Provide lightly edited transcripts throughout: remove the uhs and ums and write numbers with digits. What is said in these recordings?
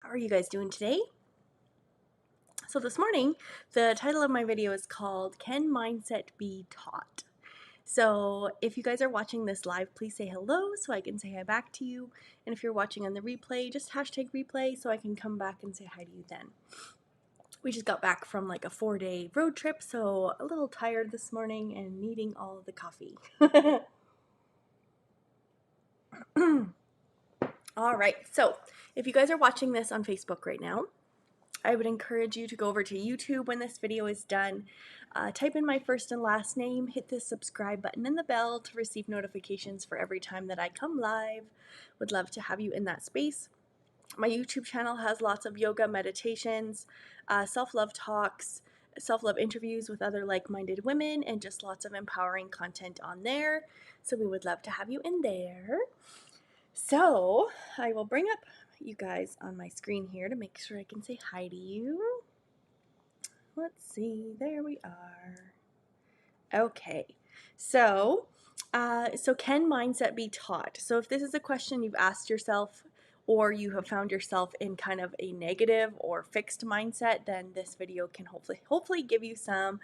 How are you guys doing today? So this morning, the title of my video is called Can Mindset Be Taught? So if you guys are watching this live, please say hello so I can say hi back to you. And if you're watching on the replay, just hashtag replay so I can come back and say hi to you then. We just got back from like a 4-day road trip, so a little tired this morning and needing all of the coffee. All right, so if you guys are watching this on Facebook right now, I would encourage you to go over to YouTube when this video is done. Type in my first and last name, hit the subscribe button and the bell to receive notifications for every time that I come live. Would love to have you in that space. My YouTube channel has lots of yoga meditations, self-love talks, self-love interviews with other like-minded women, and just lots of empowering content on there. So we would love to have you in there. So I will bring up you guys on my screen here to make sure I can say hi to you. Let's see, there we are. Okay, so can mindset be taught? So if this is a question you've asked yourself or you have found yourself in kind of a negative or fixed mindset, then this video can hopefully give you some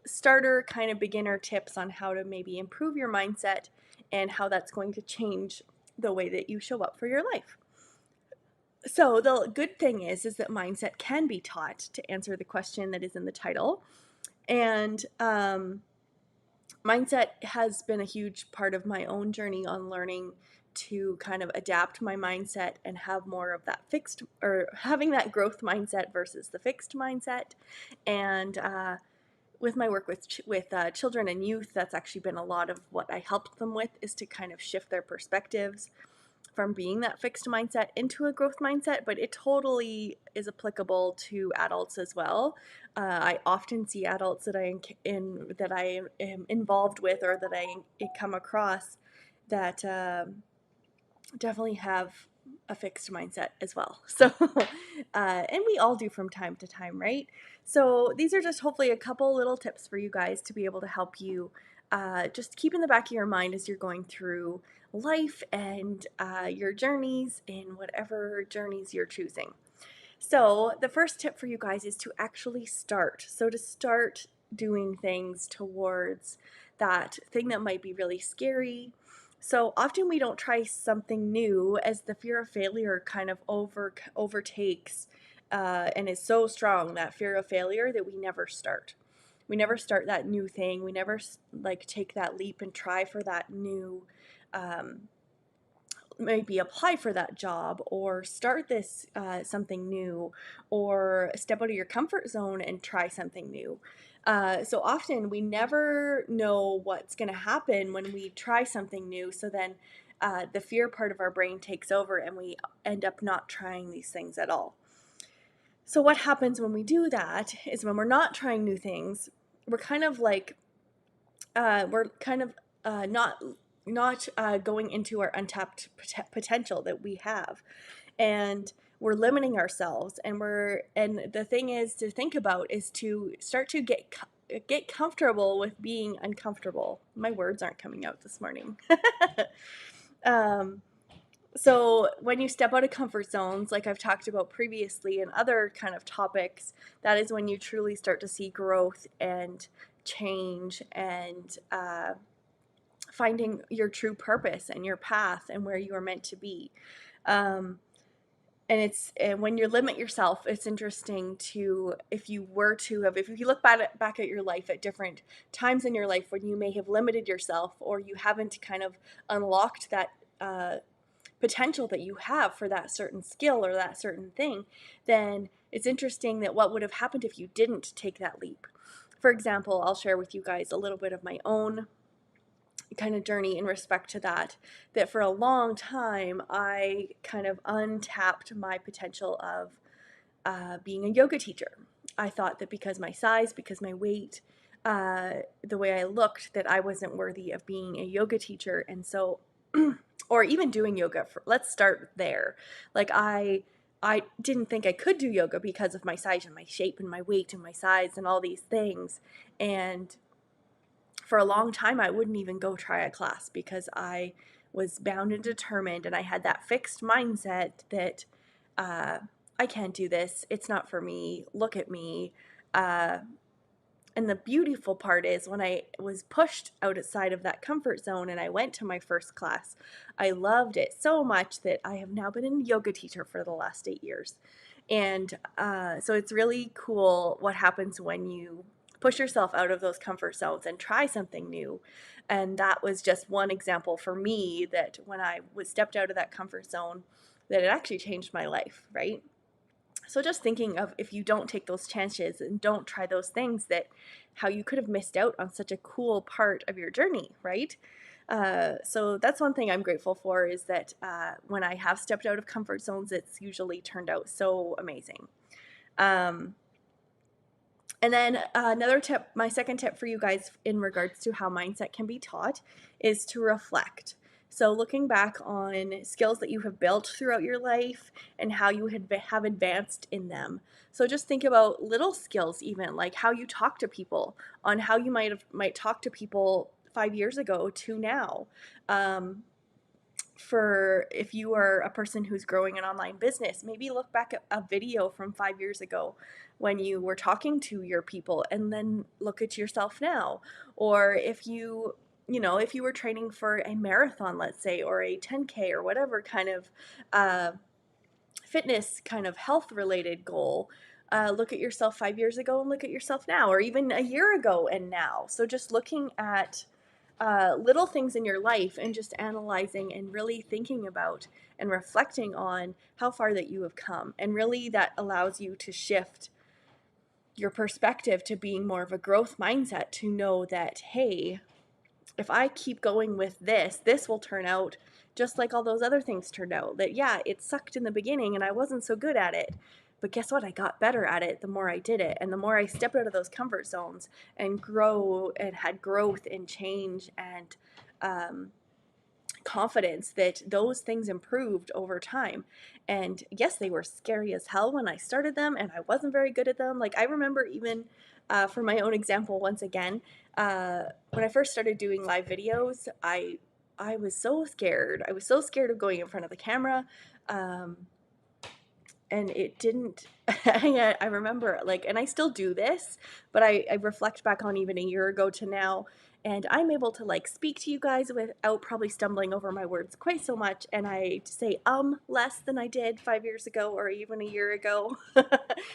starter kind of beginner tips on how to maybe improve your mindset and how that's going to change the way that you show up for your life. So the good thing is that mindset can be taught, to answer the question that is in the title. And mindset has been a huge part of my own journey on learning to kind of adapt my mindset and have more of that fixed, or having that growth mindset versus the fixed mindset. And with my work with children and youth, that's actually been a lot of what I helped them with, is to kind of shift their perspectives from being that fixed mindset into a growth mindset, but it totally is applicable to adults as well. I often see adults that I am involved with, or that I come across, that definitely have a fixed mindset as well. So, and we all do from time to time, right? So these are just hopefully a couple little tips for you guys to be able to help you just keep in the back of your mind as you're going through life and your journeys in whatever journeys you're choosing. So the first tip for you guys is to actually start. So to start doing things towards that thing that might be really scary. So often we don't try something new as the fear of failure kind of overtakes and is so strong, that fear of failure, that we never start. We never start that new thing. We never like take that leap and try for that new maybe apply for that job, or start this something new, or step out of your comfort zone and try something new. So often we never know what's going to happen when we try something new. So then the fear part of our brain takes over and we end up not trying these things at all. So what happens when we do that is, when we're not trying new things, we're kind of like not going into our untapped potential that we have, and we're limiting ourselves. And the thing is to think about is to start to get comfortable with being uncomfortable. My words aren't coming out this morning. So when you step out of comfort zones, like I've talked about previously in other kind of topics, that is when you truly start to see growth and change, and finding your true purpose and your path and where you are meant to be. And when you limit yourself, it's interesting to, if you look back at your life at different times in your life when you may have limited yourself, or you haven't kind of unlocked that potential that you have for that certain skill or that certain thing, then it's interesting that what would have happened if you didn't take that leap. For example, I'll share with you guys a little bit of my own kind of journey in respect to that for a long time I kind of untapped my potential of being a yoga teacher. I thought that because my size, because my weight, the way I looked, that I wasn't worthy of being a yoga teacher. And so or even doing yoga. Let's start there. Like I didn't think I could do yoga because of my size and my shape and my weight and my size and all these things. And for a long time, I wouldn't even go try a class because I was bound and determined, and I had that fixed mindset that I I can't do this. It's not for me. Look at me. Uh, and the beautiful part is when I was pushed outside of that comfort zone and I went to my first class, I loved it so much that I have now been a yoga teacher for the last 8 years. And so it's really cool what happens when you push yourself out of those comfort zones and try something new. And that was just one example for me that when I was stepped out of that comfort zone, that it actually changed my life, right? So just thinking of if you don't take those chances and don't try those things, that how you could have missed out on such a cool part of your journey, right? So that's one thing I'm grateful for, is that when I have stepped out of comfort zones, it's usually turned out so amazing. Um, and then another tip, my second tip for you guys in regards to how mindset can be taught, is to reflect. So looking back on skills that you have built throughout your life and how you have advanced in them. So just think about little skills, even like how you talk to people, on how you might talk to people 5 years ago to now. For if you are a person who's growing an online business, maybe look back at a video from 5 years ago when you were talking to your people, and then look at yourself now. Or if if you were training for a marathon, let's say, or a 10K or whatever kind of fitness kind of health related goal, look at yourself 5 years ago and look at yourself now, or even a year ago and now. So just looking at little things in your life and just analyzing and really thinking about and reflecting on how far that you have come. And really that allows you to shift your perspective to being more of a growth mindset, to know that, hey, if I keep going with this will turn out just like all those other things turned out. That, yeah, it sucked in the beginning and I wasn't so good at it. But guess what? I got better at it the more I did it. And the more I stepped out of those comfort zones and grow and had growth and change and confidence, that those things improved over time. And yes, they were scary as hell when I started them and I wasn't very good at them. Like, I remember even for my own example, once again, when I first started doing live videos, I was so scared. I was so scared of going in front of the camera. And it didn't, I remember, like, and I still do this, but I reflect back on even a year ago to now, and I'm able to like speak to you guys without probably stumbling over my words quite so much, and I say less than I did 5 years ago or even a year ago.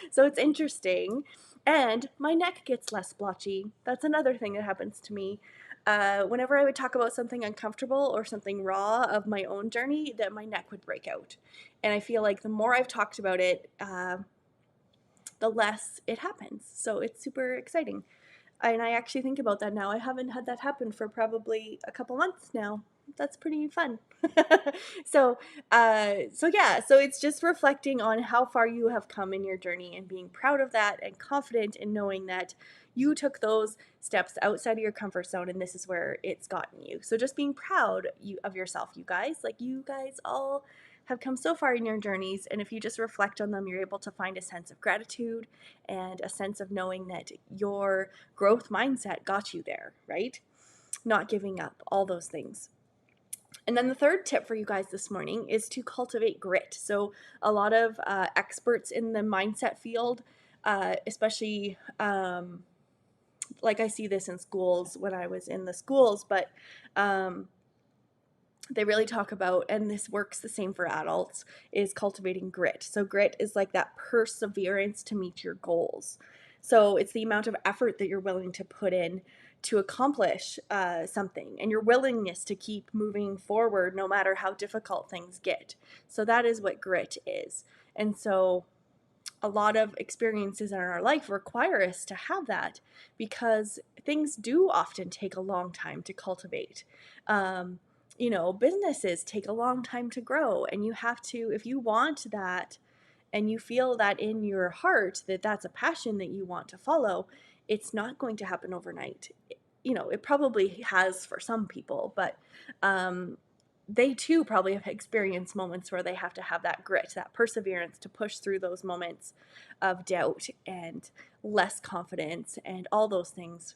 So it's interesting. And my neck gets less blotchy. That's another thing that happens to me. Whenever I would talk about something uncomfortable or something raw of my own journey, that my neck would break out. And I feel like the more I've talked about it, the less it happens. So it's super exciting. And I actually think about that now. I haven't had that happen for probably a couple months now. That's pretty fun. So yeah, so it's just reflecting on how far you have come in your journey and being proud of that and confident in knowing that you took those steps outside of your comfort zone and this is where it's gotten you. So just being proud of yourself, you guys. Like, you guys all have come so far in your journeys, and if you just reflect on them, you're able to find a sense of gratitude and a sense of knowing that your growth mindset got you there, right? Not giving up, all those things. And then the third tip for you guys this morning is to cultivate grit. So a lot of experts in the mindset field, especially like I see this in schools when I was in the schools, but they really talk about, and this works the same for adults, is cultivating grit. So grit is like that perseverance to meet your goals. So it's the amount of effort that you're willing to put in to accomplish something, and your willingness to keep moving forward no matter how difficult things get. So that is what grit is. And so a lot of experiences in our life require us to have that, because things do often take a long time to cultivate. Businesses take a long time to grow, and you have to, if you want that and you feel that in your heart that that's a passion that you want to follow, it's not going to happen overnight. It probably has for some people, but they too probably have experienced moments where they have to have that grit, that perseverance to push through those moments of doubt and less confidence and all those things.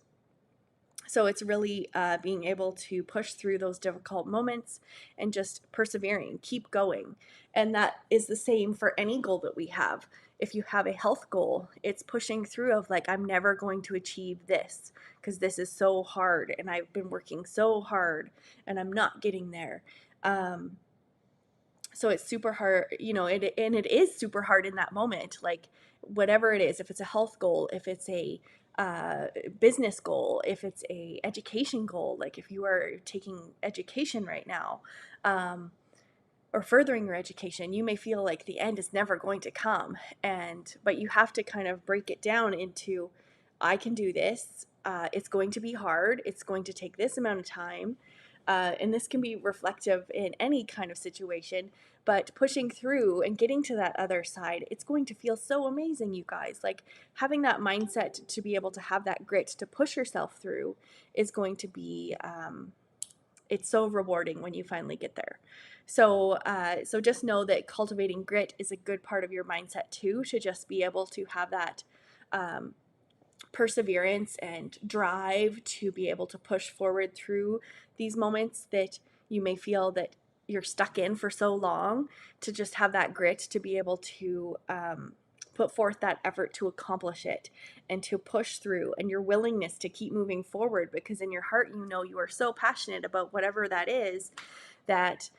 So it's really being able to push through those difficult moments and just persevering, keep going. And that is the same for any goal that we have. If you have a health goal, it's pushing through of like, I'm never going to achieve this because this is so hard and I've been working so hard and I'm not getting there. So it's super hard, and it is super hard in that moment, like whatever it is, if it's a health goal, if it's a business goal, if it's a education goal, like if you are taking education right now, or furthering your education, you may feel like the end is never going to come, but you have to kind of break it down into, I can do this, it's going to be hard, it's going to take this amount of time, and this can be reflective in any kind of situation, but pushing through and getting to that other side, it's going to feel so amazing, you guys. Like having that mindset to be able to have that grit to push yourself through is going to be, it's so rewarding when you finally get there. So just know that cultivating grit is a good part of your mindset too, to just be able to have that um, perseverance and drive to be able to push forward through these moments that you may feel that you're stuck in for so long, to just have that grit to be able to put forth that effort to accomplish it and to push through, and your willingness to keep moving forward, because in your heart you are so passionate about whatever that is, that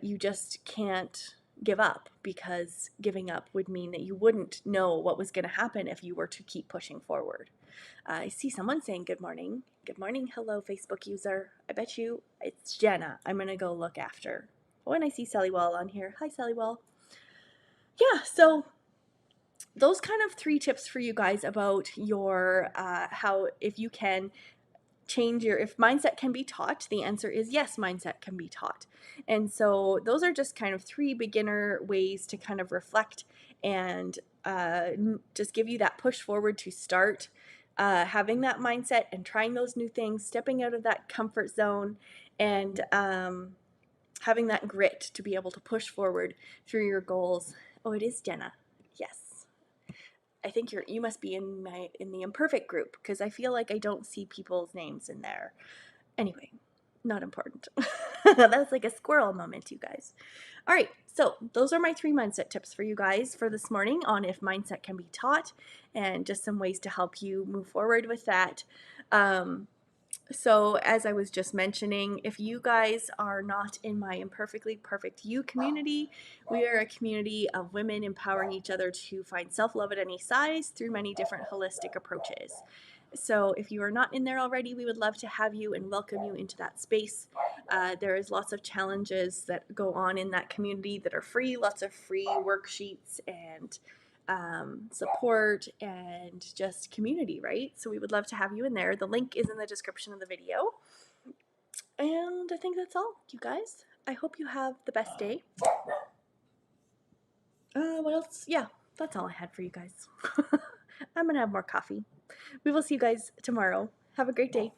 you just can't give up, because giving up would mean that you wouldn't know what was going to happen if you were to keep pushing forward. I see someone saying good morning. Good morning. Hello, Facebook user. I bet you it's Jenna. I'm going to go look after. Oh, and I see Sallywell on here. Hi, Sallywell. Yeah, so those kind of 3 tips for you guys about your how, if you can change your, if mindset can be taught, the answer is yes, mindset can be taught. And so those are just kind of 3 beginner ways to kind of reflect and just give you that push forward to start having that mindset and trying those new things, stepping out of that comfort zone, and having that grit to be able to push forward through your goals. Oh, it is Jenna. Yes. I think you must be in the imperfect group, because I feel like I don't see people's names in there. Anyway, not important. That's like a squirrel moment, you guys. All right, so those are my 3 mindset tips for you guys for this morning on if mindset can be taught, and just some ways to help you move forward with that. So as I was just mentioning, if you guys are not in my Imperfectly Perfect You community, we are a community of women empowering each other to find self-love at any size through many different holistic approaches. So if you are not in there already, we would love to have you and welcome you into that space. There is lots of challenges that go on in that community that are free, lots of free worksheets and support and just community, right? So we would love to have you in there. The link is in the description of the video. And I think that's all, you guys. I hope you have the best day. What else? Yeah, that's all I had for you guys. I'm gonna have more coffee. We will see you guys tomorrow. Have a great day.